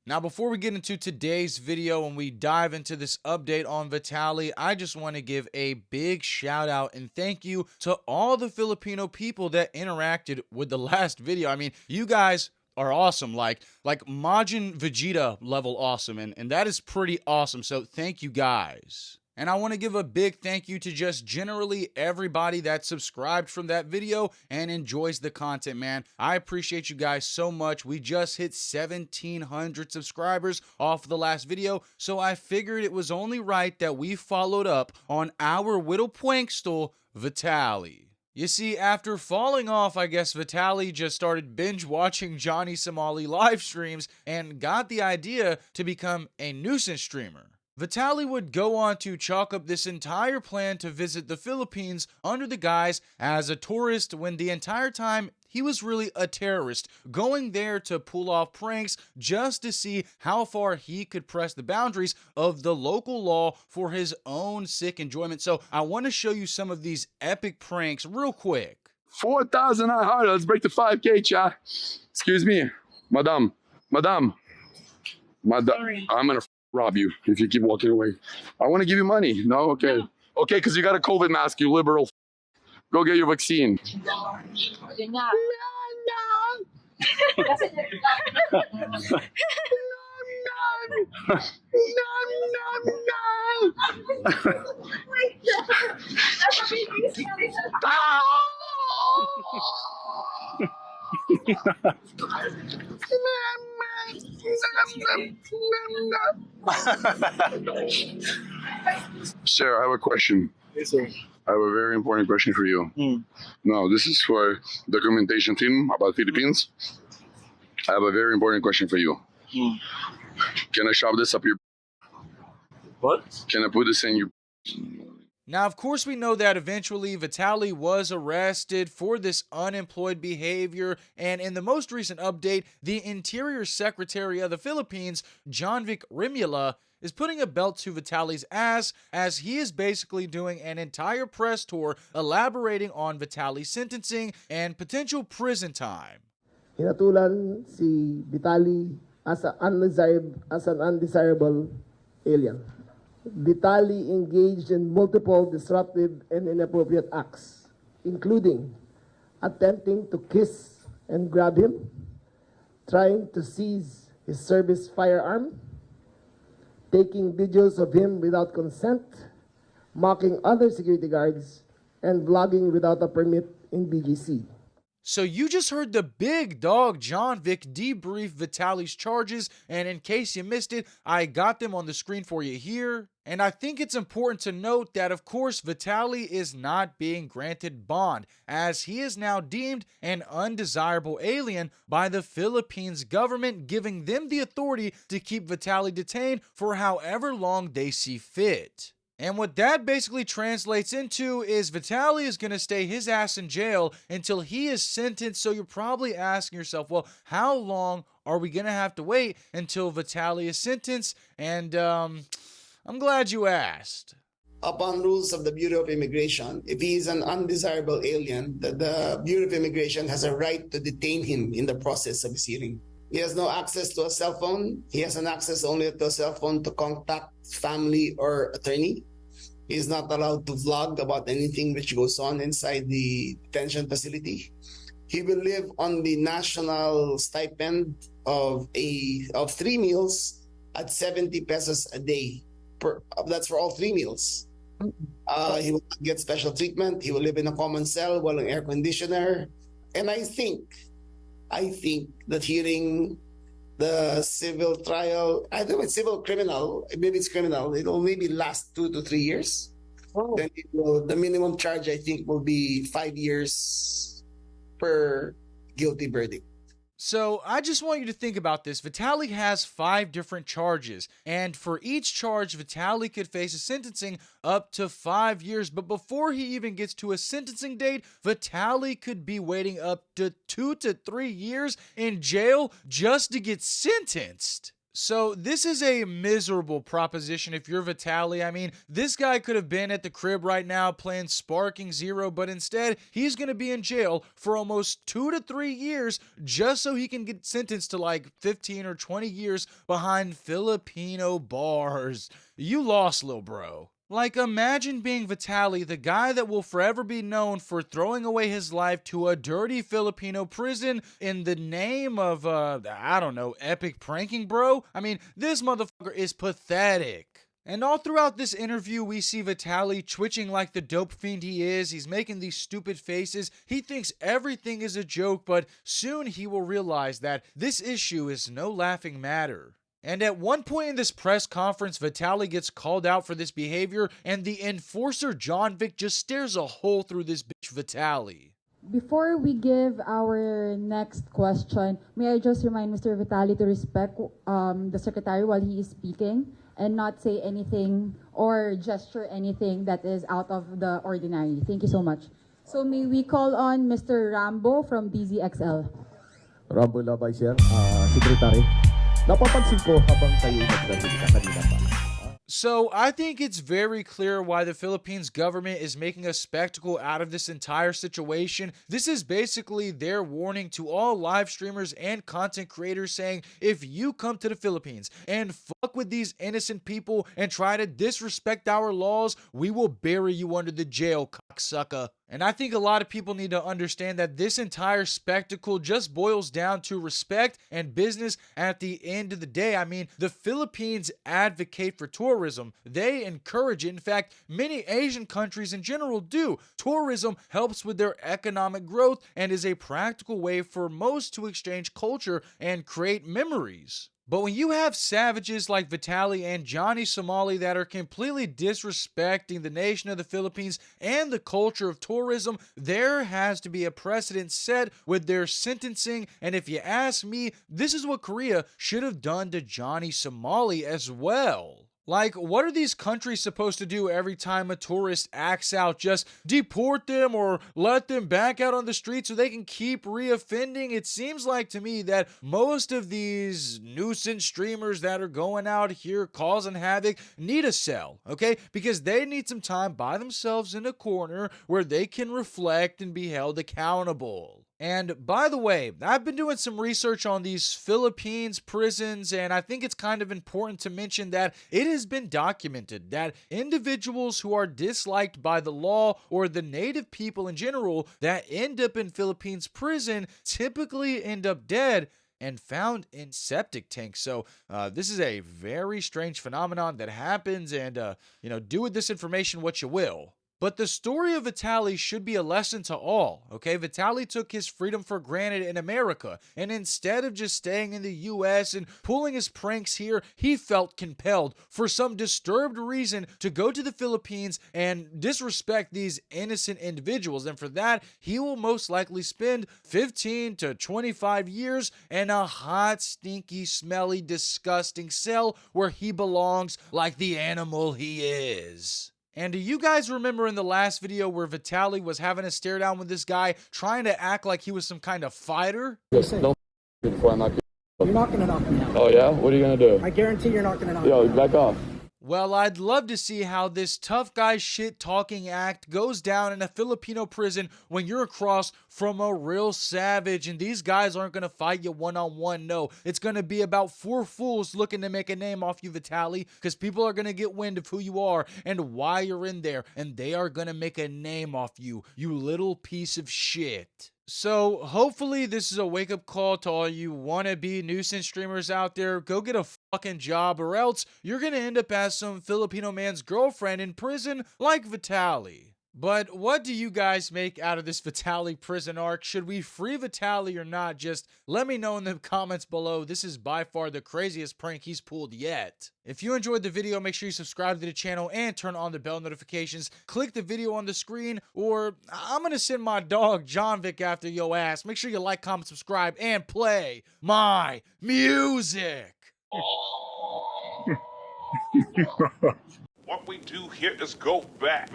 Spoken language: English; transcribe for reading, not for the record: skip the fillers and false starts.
Now, before we get into today's video and we dive into this update on Vitali, I just want to give a big shout out and thank you to all the Filipino people that interacted with the last video. I mean, you guys are awesome, like Majin Vegeta level awesome, and that is pretty awesome. So thank you guys. And I want to give a big thank you to just generally everybody that subscribed from that video and enjoys the content, man. I appreciate you guys so much. We just hit 1,700 subscribers off the last video, so I figured it was only right that we followed up on our Whittle Prankstool, Vitali. You see, after falling off, I guess Vitali just started binge watching Johnny Somali live streams and got the idea to become a nuisance streamer. Vitali would go on to chalk up this entire plan to visit the Philippines under the guise as a tourist when the entire time he was really a terrorist, going there to pull off pranks just to see how far he could press the boundaries of the local law for his own sick enjoyment. So I want to show you some of these epic pranks real quick. 4,900, let's break the 5K, chat. Excuse me, madam, Sorry. I'm gonna rob you if you keep walking away. I want to give you money. No, okay. No. Okay, because you got a COVID mask, you liberal. Go get your vaccine. Yun nga. Sir, I have a question. Yes, sir. I have a very important question for you. No, this is for documentation team about Philippines. I have a very important question for you. Can I shove this up your... What? Can I put this in your... Now, of course, we know that eventually Vitali was arrested for this unemployed behavior, and in the most recent update, the Interior Secretary of the Philippines, Johnvic Rimula, is putting a belt to Vitali's ass as he is basically doing an entire press tour elaborating on Vitali's sentencing and potential prison time. Hinatulan si Vitali as an undesirable alien. Vitali engaged in multiple disruptive and inappropriate acts, including attempting to kiss and grab him, trying to seize his service firearm, taking videos of him without consent, mocking other security guards, and vlogging without a permit in BGC. So you just heard the big dog John Vic debrief Vitali's charges, and in case you missed it, I got them on the screen for you here. And I think it's important to note that, of course, Vitali is not being granted bond, as he is now deemed an undesirable alien by the Philippines government, giving them the authority to keep Vitali detained for however long they see fit. And what that basically translates into is Vitali is going to stay his ass in jail until he is sentenced. So you're probably asking yourself, well, how long are we going to have to wait until Vitali is sentenced? And I'm glad you asked. Upon rules of the Bureau of Immigration, if he is an undesirable alien, the Bureau of Immigration has a right to detain him in the process of his hearing. He has no access to a cell phone. He has an access only to a cell phone to contact family or attorney. He is not allowed to vlog about anything which goes on inside the detention facility. He will live on the national stipend of 3 meals at 70 pesos a day. That's for all 3 meals. He will get special treatment. He will live in a common cell while an air conditioner. And I think that hearing the civil trial, I think it's civil criminal, maybe it's criminal, it will maybe last 2 to 3 years. Oh. Then the minimum charge, I think, will be 5 years per guilty verdict. So I just want you to think about this. Vitali has 5 different charges, and for each charge, Vitali could face a sentencing up to 5 years. But before he even gets to a sentencing date, Vitali could be waiting up to 2 to 3 years in jail just to get sentenced. So this is a miserable proposition if you're Vitali. I mean, this guy could have been at the crib right now playing Sparking Zero, but instead he's going to be in jail for almost 2 to 3 years just so he can get sentenced to like 15 or 20 years behind Filipino bars. You lost, lil bro. Like, imagine being Vitali, the guy that will forever be known for throwing away his life to a dirty Filipino prison in the name of, I don't know, epic pranking, bro? I mean, this motherfucker is pathetic. And all throughout this interview, we see Vitali twitching like the dope fiend he is. He's making these stupid faces. He thinks everything is a joke, but soon he will realize that this issue is no laughing matter. And at one point in this press conference, Vitali gets called out for this behavior, and the enforcer John Vic just stares a hole through this bitch Vitali. Before we give our next question, may I just remind Mr. Vitali to respect the secretary while he is speaking and not say anything or gesture anything that is out of the ordinary. Thank you so much. So may we call on Mr. Rambo from DZXL. Rambo Labay, sir. Secretary. Napapansin ko habang tayo nagdadali kanina pa. So I think it's very clear why the Philippines government is making a spectacle out of this entire situation. This is basically their warning to all live streamers and content creators saying, if you come to the Philippines and fuck with these innocent people and try to disrespect our laws, we will bury you under the jail, cocksucker. And I think a lot of people need to understand that this entire spectacle just boils down to respect and business at the end of the day. I mean, the Philippines advocate for tourism. They encourage it. In fact, many Asian countries in general do. Tourism helps with their economic growth and is a practical way for most to exchange culture and create memories. But when you have savages like Vitali and Johnny Somali that are completely disrespecting the nation of the Philippines and the culture of tourism, there has to be a precedent set with their sentencing. And if you ask me, this is what Korea should have done to Johnny Somali as well. Like, what are these countries supposed to do every time a tourist acts out? Just deport them or let them back out on the street so they can keep reoffending? It seems like to me that most of these nuisance streamers that are going out here causing havoc need a cell, okay? Because they need some time by themselves in a corner where they can reflect and be held accountable. And by the way, I've been doing some research on these Philippines prisons, and I think it's kind of important to mention that it has been documented that individuals who are disliked by the law or the native people in general that end up in Philippines prison typically end up dead and found in septic tanks. So this is a very strange phenomenon that happens, and do with this information what you will. But the story of Vitali should be a lesson to all, okay? Vitali took his freedom for granted in America, and instead of just staying in the US and pulling his pranks here, he felt compelled for some disturbed reason to go to the Philippines and disrespect these innocent individuals. And for that, he will most likely spend 15 to 25 years in a hot, stinky, smelly, disgusting cell where he belongs like the animal he is. And do you guys remember in the last video where Vitali was having a stare down with this guy, trying to act like he was some kind of fighter? Don't before I knock you. You're not gonna knock me out. Oh yeah? What are you gonna do? I guarantee you're not gonna knock me Yo, out. back off. Well, I'd love to see how this tough guy shit talking act goes down in a Filipino prison when you're across from a real savage, and these guys aren't going to fight you one-on-one. No, it's going to be about 4 fools looking to make a name off you, Vitali, because people are going to get wind of who you are and why you're in there, and they are going to make a name off you, you little piece of shit. So hopefully this is a wake-up call to all you wannabe nuisance streamers out there. Go get a fucking job, or else you're gonna end up as some Filipino man's girlfriend in prison like Vitali. But what do you guys make out of this Vitali prison arc? Should we free Vitali or not? Just let me know in the comments below. This is by far the craziest prank he's pulled yet. If you enjoyed the video, make sure you subscribe to the channel and turn on the bell notifications. Click the video on the screen, or I'm gonna send my dog John Vic after your ass. Make sure you like, comment, subscribe, and play my music. What we do here is go back.